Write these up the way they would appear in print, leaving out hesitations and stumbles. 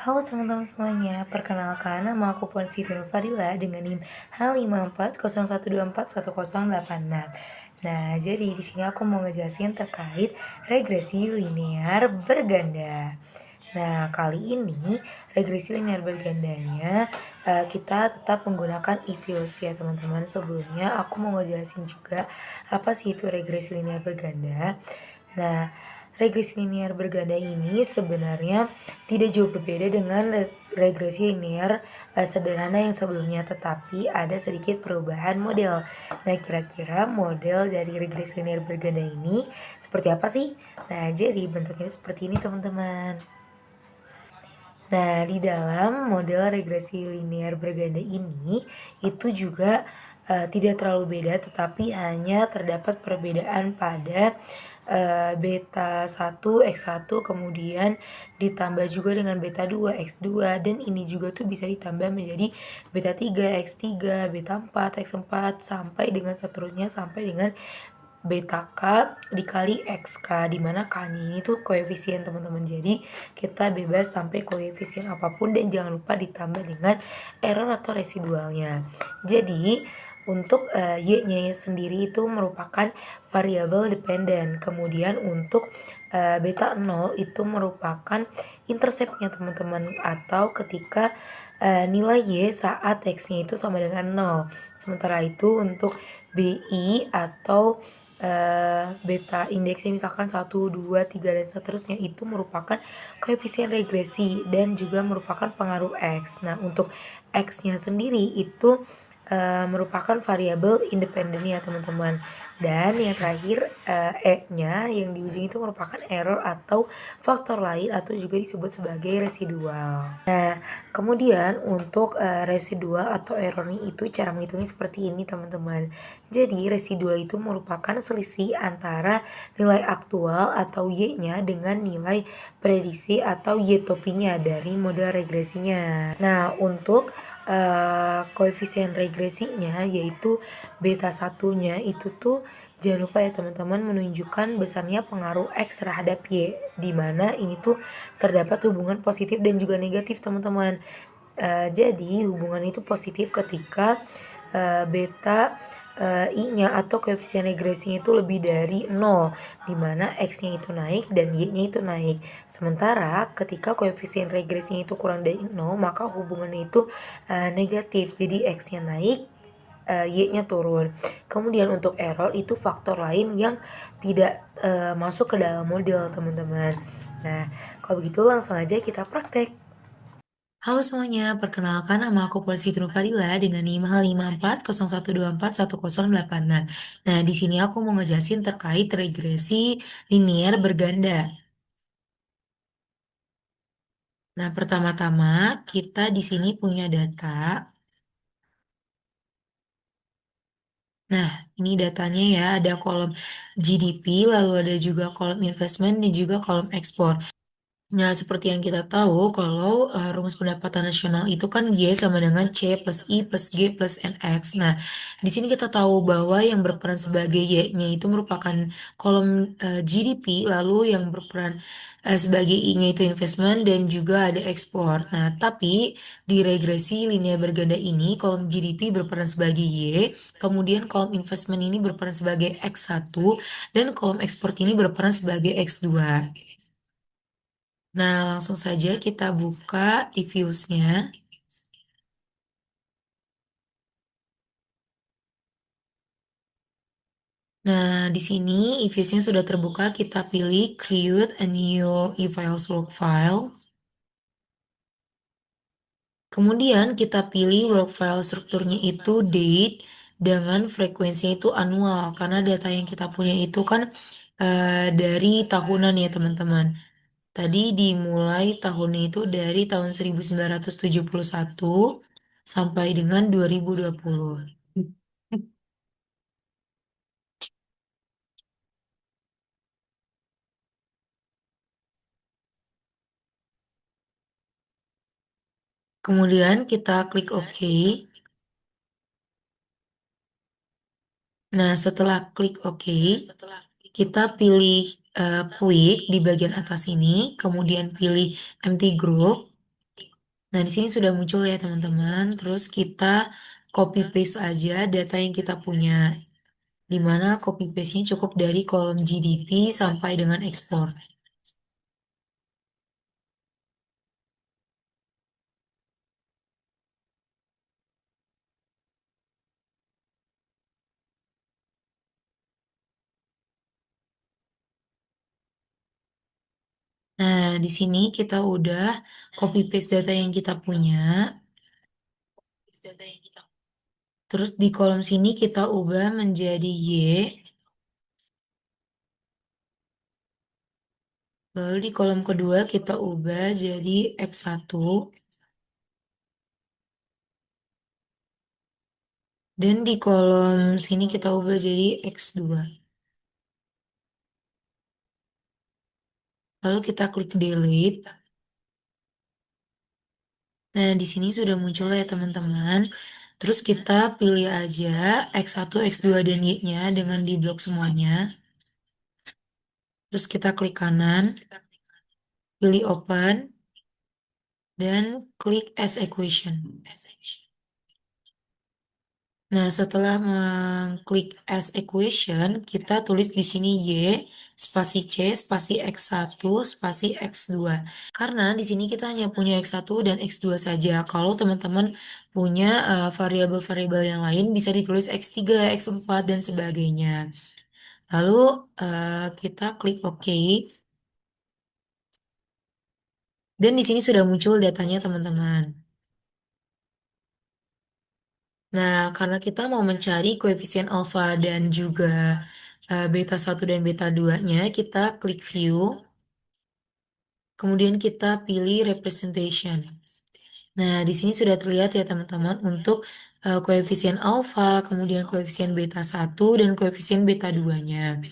Halo teman-teman semuanya, perkenalkan nama aku Puan Siti Nurfadila dengan NIM H5401241086. Nah, jadi di sini aku mau ngejelasin terkait regresi linear berganda. Nah, kali ini regresi linear bergandanya kita tetap menggunakan eViews ya teman-teman. Sebelumnya aku mau ngejelasin juga apa sih itu regresi linear berganda. Nah, regresi linear berganda ini sebenarnya tidak jauh berbeda dengan regresi linear sederhana yang sebelumnya, tetapi ada sedikit perubahan model. Nah, kira-kira model dari regresi linear berganda ini seperti apa sih? Nah, jadi bentuknya seperti ini teman-teman. Nah, di dalam model regresi linear berganda ini itu juga tidak terlalu beda, tetapi hanya terdapat perbedaan pada beta 1 X1 kemudian ditambah juga dengan beta 2 X2, dan ini juga tuh bisa ditambah menjadi beta 3 X3, beta 4 X4 sampai dengan seterusnya sampai dengan beta K dikali XK, dimana K ini tuh koefisien teman-teman. Jadi kita bebas sampai koefisien apapun dan jangan lupa ditambah dengan error atau residualnya. Jadi untuk y-nya sendiri itu merupakan variabel dependen. Kemudian untuk beta 0 itu merupakan interceptnya teman-teman, atau ketika nilai y saat x-nya itu sama dengan 0. Sementara itu untuk bi atau beta indeksnya misalkan 1, 2, 3 dan seterusnya itu merupakan koefisien regresi dan juga merupakan pengaruh X. Nah, untuk X-nya sendiri itu merupakan variabel independen ya teman-teman. Dan yang terakhir E-nya yang di ujung itu merupakan error atau faktor lain atau juga disebut sebagai residual. Nah, kemudian untuk residual atau errornya itu cara menghitungnya seperti ini teman-teman. Jadi residual itu merupakan selisih antara nilai aktual atau Y-nya dengan nilai prediksi atau Y-topinya dari model regresinya. Nah, untuk koefisien regresinya yaitu beta satunya itu tuh jangan lupa ya teman-teman menunjukkan besarnya pengaruh X terhadap Y, di mana ini tuh terdapat hubungan positif dan juga negatif teman-teman. Jadi hubungan itu positif ketika beta I-nya atau koefisien regresinya itu lebih dari 0, di mana X-nya itu naik dan Y-nya itu naik. Sementara ketika koefisien regresinya itu kurang dari 0, maka hubungannya itu negatif. Jadi X-nya naik, Y-nya turun. Kemudian untuk error itu faktor lain yang tidak masuk ke dalam model teman-teman. Nah, kalau begitu langsung aja kita praktek. Halo semuanya, perkenalkan nama aku Polisi Fadila dengan NIM H5401241086. Nah, di sini aku mau ngejelasin terkait regresi linear berganda. Nah, pertama-tama kita di sini punya data. Nah, ini datanya ya, ada kolom GDP, lalu ada juga kolom investment dan juga kolom ekspor. Nah, seperti yang kita tahu, kalau rumus pendapatan nasional itu kan Y sama dengan C plus I plus G plus NX. Nah, di sini kita tahu bahwa yang berperan sebagai Y-nya itu merupakan kolom GDP, lalu yang berperan sebagai I-nya itu investment dan juga ada ekspor. Nah, tapi di regresi linear berganda ini, kolom GDP berperan sebagai Y, kemudian kolom investment ini berperan sebagai X1, dan kolom ekspor ini berperan sebagai X2. Nah, langsung saja kita buka e-Views-nya. Nah, di sini e-Views-nya sudah terbuka. Kita pilih Create a new e-files work file. Kemudian kita pilih work file strukturnya itu date dengan frekuensinya itu annual. Karena data yang kita punya itu kan dari tahunan ya teman-teman. Tadi dimulai tahunnya itu dari tahun 1971 sampai dengan 2020. Kemudian kita klik OK. Nah, setelah klik OK, kita pilih Quick di bagian atas ini, kemudian pilih Empty Group. Nah, di sini sudah muncul ya teman-teman. Terus kita copy paste aja data yang kita punya. Di mana copy paste-nya cukup dari kolom GDP sampai dengan ekspor. Nah, di sini kita udah copy paste data yang kita punya. Terus di kolom sini kita ubah menjadi Y. Lalu di kolom kedua kita ubah jadi X1. Dan di kolom sini kita ubah jadi X2. Lalu kita klik delete. Nah, di sini sudah muncul ya teman-teman. Terus kita pilih aja X1, X2, dan Y-nya dengan di blok semuanya. Terus kita klik kanan, pilih open, dan klik as equation. Nah, setelah mengklik as equation, kita tulis di sini Y, spasi C, spasi X1, spasi X2. Karena di sini kita hanya punya X1 dan X2 saja. Kalau teman-teman punya variabel-variabel yang lain, bisa ditulis X3, X4, dan sebagainya. Lalu kita klik OK. Dan di sini sudah muncul datanya teman-teman. Nah, karena kita mau mencari koefisien alfa dan juga beta 1 dan beta 2-nya, kita klik view, kemudian kita pilih representation. Nah, di sini sudah terlihat ya teman-teman untuk koefisien alfa, kemudian koefisien beta 1 dan koefisien beta 2-nya.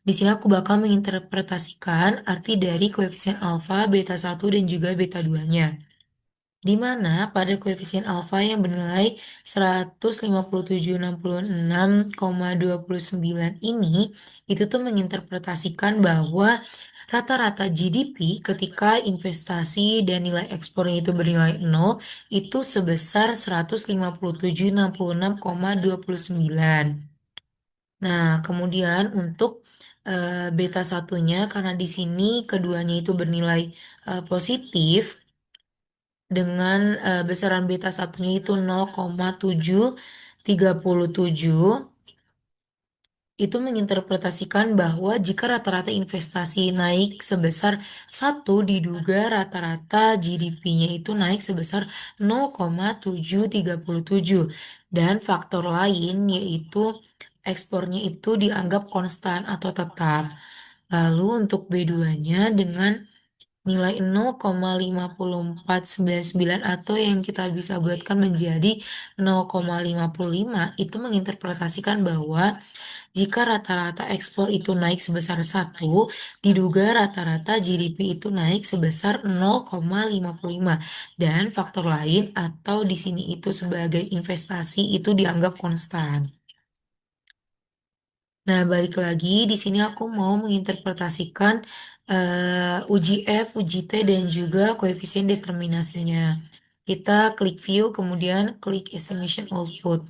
Di sini aku bakal menginterpretasikan arti dari koefisien alfa, beta 1 dan juga beta 2-nya. Di mana pada koefisien alfa yang bernilai 157,66,29 ini, itu tuh menginterpretasikan bahwa rata-rata GDP ketika investasi dan nilai ekspornya itu bernilai 0, itu sebesar 157,66,29. Nah, kemudian untuk beta satunya, karena di sini keduanya itu bernilai positif, dengan besaran beta satunya itu 0,737, itu menginterpretasikan bahwa jika rata-rata investasi naik sebesar 1, diduga rata-rata GDP-nya itu naik sebesar 0,737. Dan faktor lain yaitu ekspornya itu dianggap konstan atau tetap. Lalu untuk B2-nya dengan nilai 0,5499 atau yang kita bisa buatkan menjadi 0,55, itu menginterpretasikan bahwa jika rata-rata ekspor itu naik sebesar 1, diduga rata-rata GDP itu naik sebesar 0,55 dan faktor lain atau di sini itu sebagai investasi itu dianggap konstan. Nah, balik lagi di sini aku mau menginterpretasikan uji F, uji T, dan juga koefisien determinasinya. Kita klik view, kemudian klik estimation output.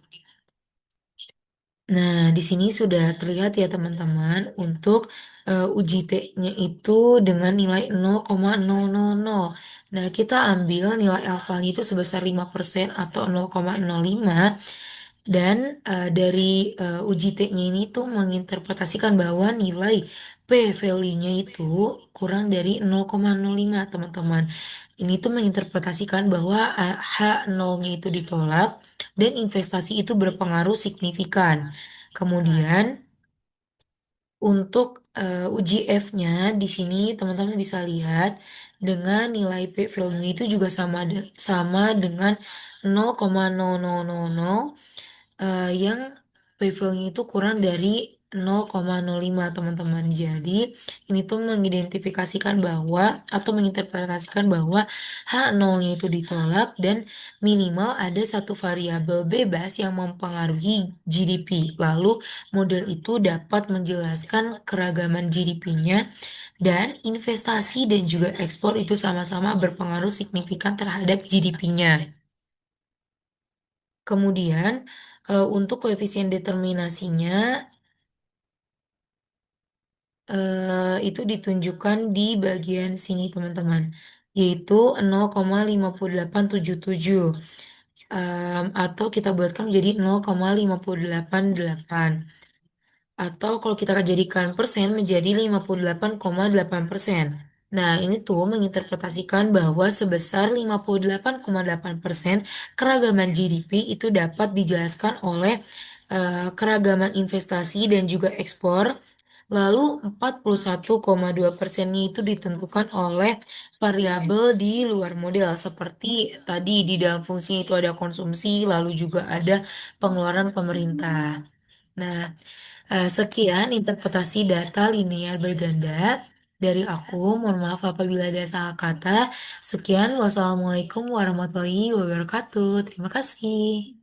Nah, di sini sudah terlihat ya teman-teman untuk uji T-nya itu dengan nilai 0,000. Nah, kita ambil nilai alfanya itu sebesar 5% atau 0,05. Dan dari uji T-nya ini tuh menginterpretasikan bahwa nilai P value-nya itu kurang dari 0,05 teman-teman. Ini tuh menginterpretasikan bahwa H0-nya itu ditolak dan investasi itu berpengaruh signifikan. Kemudian untuk uji F-nya di sini teman-teman bisa lihat dengan nilai P value-nya itu juga sama dengan 0,0000 yang P value-nya itu kurang dari 0,05 teman-teman. Jadi ini tuh mengidentifikasikan bahwa atau menginterpretasikan bahwa H0-nya itu ditolak dan minimal ada satu variabel bebas yang mempengaruhi GDP. Lalu model itu dapat menjelaskan keragaman GDP-nya dan investasi dan juga ekspor itu sama-sama berpengaruh signifikan terhadap GDP-nya. Kemudian untuk koefisien determinasinya itu ditunjukkan di bagian sini teman-teman, yaitu 0,5877 atau kita buatkan menjadi 0,588 atau kalau kita jadikan persen menjadi 58,8%. Nah, ini tuh menginterpretasikan bahwa sebesar 58,8% keragaman GDP itu dapat dijelaskan oleh keragaman investasi dan juga ekspor. Lalu 41,2%-nya itu ditentukan oleh variabel di luar model seperti tadi di dalam fungsinya itu ada konsumsi, lalu juga ada pengeluaran pemerintah. Nah, sekian interpretasi data linear berganda dari aku. Mohon maaf apabila ada salah kata. Sekian, wassalamualaikum warahmatullahi wabarakatuh. Terima kasih.